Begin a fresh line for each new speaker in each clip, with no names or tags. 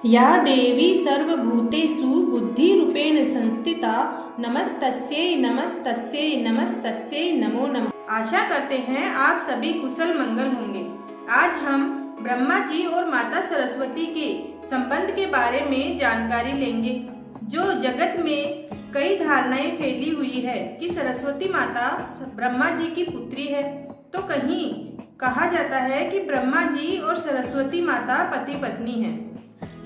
या देवी सर्वभूतेषु बुद्धिरूपेण संस्थिता नमस्तस्यै नमस्तस्यै नमस्तस्यै नमो नमः। आशा करते हैं आप सभी कुशल मंगल होंगे। आज हम ब्रह्मा जी और माता सरस्वती के संबंध के बारे में जानकारी लेंगे। जो जगत में कई धारणाएं फैली हुई है कि सरस्वती माता ब्रह्मा जी की पुत्री है, तो कहीं कहा जाता है कि ब्रह्मा जी और सरस्वती माता पति पत्नी हैं।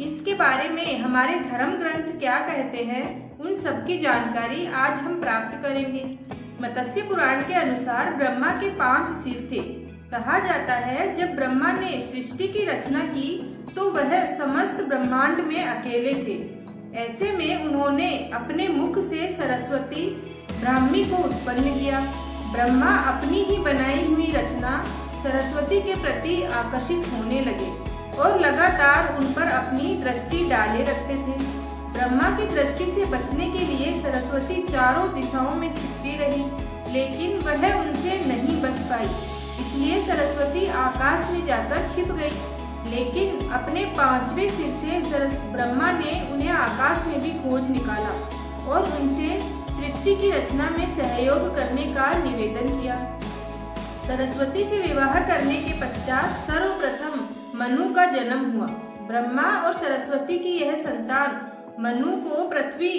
इसके बारे में हमारे धर्म ग्रंथ क्या कहते हैं, उन सब की जानकारी आज हम प्राप्त करेंगे। मत्स्य पुराण के अनुसार ब्रह्मा के 5 सिर थे। कहा जाता है जब ब्रह्मा ने सृष्टि की रचना की तो वह समस्त ब्रह्मांड में अकेले थे। ऐसे में उन्होंने अपने मुख से सरस्वती ब्राह्मी को उत्पन्न किया। ब्रह्मा अपनी ही बनाई हुई रचना सरस्वती के प्रति आकर्षित होने लगे और लगातार उन पर अपनी दृष्टि डाले रखते थे। ब्रह्मा की दृष्टि से बचने के लिए सरस्वती चारों दिशाओं में छिपती रही, लेकिन वह उनसे नहीं बच पाई। इसलिए सरस्वती आकाश में जाकर छिप गई। लेकिन अपने 5वें सिर से ब्रह्मा ने उन्हें आकाश में भी खोज निकाला और उनसे सृष्टि की रचना में सहयोग करने का निवेदन किया। सरस्वती से विवाह करने के पश्चात सर्वप्रथम मनु का जन्म हुआ। ब्रह्मा और सरस्वती की यह संतान मनु को पृथ्वी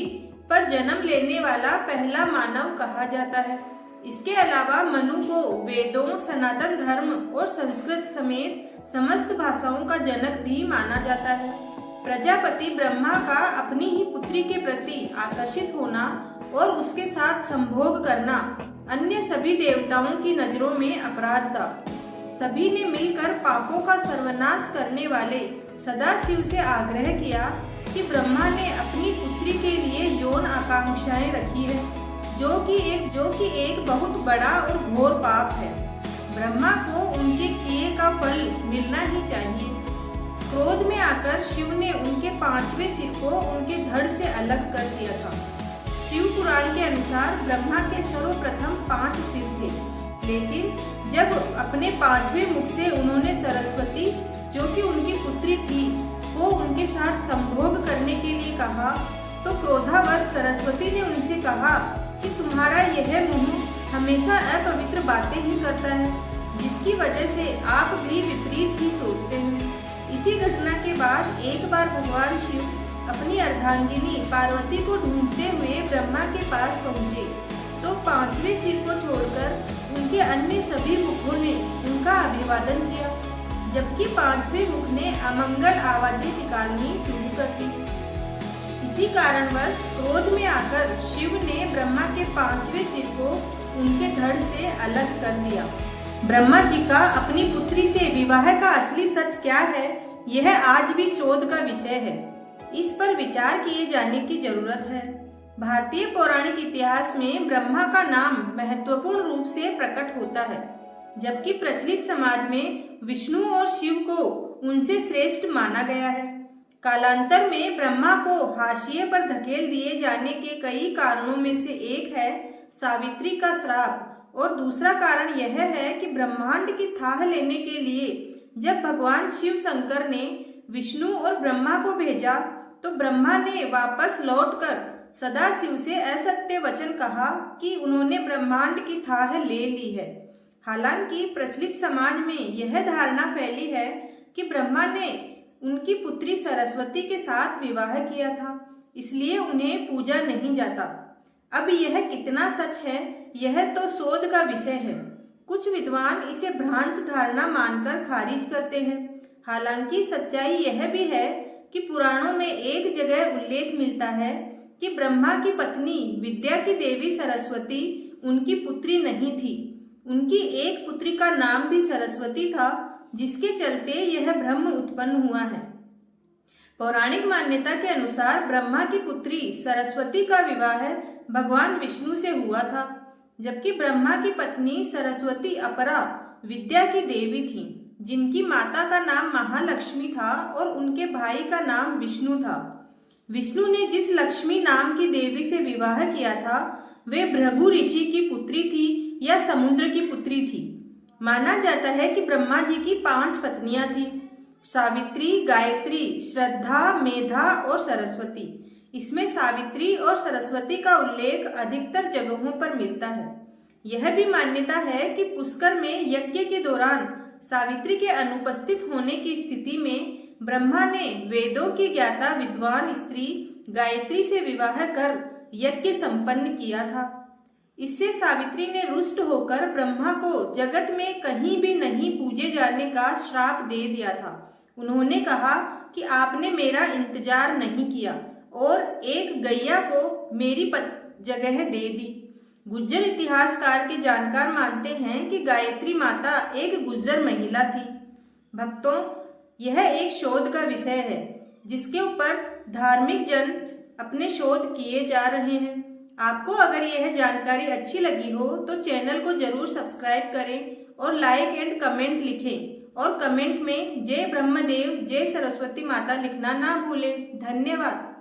पर जन्म लेने वाला पहला मानव कहा जाता है। इसके अलावा मनु को वेदों, सनातन धर्म और संस्कृत समेत समस्त भाषाओं का जनक भी माना जाता है। प्रजापति ब्रह्मा का अपनी ही पुत्री के प्रति आकर्षित होना और उसके साथ संभोग करना अन्य सभी देवताओं की नजरों में अपराध था। सभी ने मिलकर पापों का सर्वनाश करने वाले सदाशिव से आग्रह किया कि ब्रह्मा ने अपनी पुत्री के लिए यौन आकांक्षाएं रखी है, जो कि एक बहुत बड़ा और घोर पाप है। ब्रह्मा को उनके किए का फल मिलना ही चाहिए। क्रोध में आकर शिव ने उनके 5वें सिर को उनके धड़ से अलग कर दिया था। शिव पुराण के अनुसार ब्रह्मा के सर्वप्रथम 5 सिर थे, लेकिन जब अपने 5वें मुख से उन्होंने सरस्वती, जो कि उनकी पुत्री थी, को उनके साथ संभोग करने के लिए कहा, तो क्रोधावश सरस्वती ने उनसे कहा कि तुम्हारा यह मुंह हमेशा अपवित्र बातें ही करता है, जिसकी वजह से आप भी विपरीत ही सोचते हैं। इसी घटना के बाद एक बार भगवान शिव अपनी अर्धांगिनी पार्वती को ढूंढते हुए ब्रह्मा के पास पहुँचे, तो 5वें सिर को छोड़कर उनके अन्य सभी मुखों ने उनका अभिवादन किया, जबकि 5वें मुख ने अमंगल आवाजें निकालनी शुरू कर दी। इसी कारणवश क्रोध में आकर शिव ने ब्रह्मा के 5वें सिर को उनके धड़ से अलग कर दिया। ब्रह्मा जी का अपनी पुत्री से विवाह का असली सच क्या है, यह आज भी शोध का विषय है। इस पर विचार किए जाने की जरूरत है। भारतीय पौराणिक इतिहास में ब्रह्मा का नाम महत्वपूर्ण रूप से प्रकट होता है, जबकि प्रचलित समाज में विष्णु और शिव को उनसे श्रेष्ठ माना गया है। कालांतर में ब्रह्मा को हाशिए पर धकेल दिए जाने के कई कारणों में से एक है सावित्री का श्राप, और दूसरा कारण यह है कि ब्रह्मांड की थाह लेने के लिए जब भगवान शिव शंकर ने विष्णु और ब्रह्मा को भेजा, तो ब्रह्मा ने वापस लौटकर सदाशिव से असत्य वचन कहा कि उन्होंने ब्रह्मांड की थाह ले ली है। हालांकि प्रचलित समाज में यह धारणा फैली है कि ब्रह्मा ने उनकी पुत्री सरस्वती के साथ विवाह किया था, इसलिए उन्हें पूजा नहीं जाता। अब यह कितना सच है, यह तो शोध का विषय है। कुछ विद्वान इसे भ्रांत धारणा मानकर खारिज करते हैं। हालांकि सच्चाई यह भी है कि पुराणों में एक जगह उल्लेख मिलता है कि ब्रह्मा की पत्नी विद्या की देवी सरस्वती उनकी पुत्री नहीं थी। उनकी एक पुत्री का नाम भी सरस्वती था, जिसके चलते यह भ्रम उत्पन्न हुआ है। पौराणिक मान्यता के अनुसार ब्रह्मा की पुत्री सरस्वती का विवाह भगवान विष्णु से हुआ था, जबकि ब्रह्मा की पत्नी सरस्वती अपरा विद्या की देवी थी, जिनकी माता का नाम महालक्ष्मी था और उनके भाई का नाम विष्णु था। विष्णु ने जिस लक्ष्मी नाम की देवी से विवाह किया था, वे भृगु ऋषि की पुत्री थी या समुद्र की पुत्री थी। माना जाता है कि ब्रह्मा जी की 5 पत्नियां थी। सावित्री, गायत्री, श्रद्धा, मेधा और सरस्वती। इसमें सावित्री और सरस्वती का उल्लेख अधिकतर जगहों पर मिलता है। यह भी मान्यता है कि पुष्कर में यज्ञ के दौरान सावित्री के अनुपस्थित होने की स्थिति में ब्रह्मा ने वेदों की ज्ञाता विद्वान स्त्री गायत्री से विवाह कर यज्ञ संपन्न किया था। इससे सावित्री ने रुष्ट होकर ब्रह्मा को जगत में कहीं भी नहीं पूजे जाने का श्राप दे दिया था। उन्होंने कहा कि आपने मेरा इंतजार नहीं किया और एक गैया को मेरी जगह दे दी। गुज्जर इतिहासकार के जानकार मानते हैं कि गायत्री माता एक गुज्जर महिला थी। भक्तों, यह एक शोध का विषय है जिसके ऊपर धार्मिक जन अपने शोध किए जा रहे हैं। आपको अगर यह जानकारी अच्छी लगी हो तो चैनल को जरूर सब्सक्राइब करें और लाइक एंड कमेंट लिखें और कमेंट में जय ब्रह्मदेव, जय सरस्वती माता लिखना ना भूलें। धन्यवाद।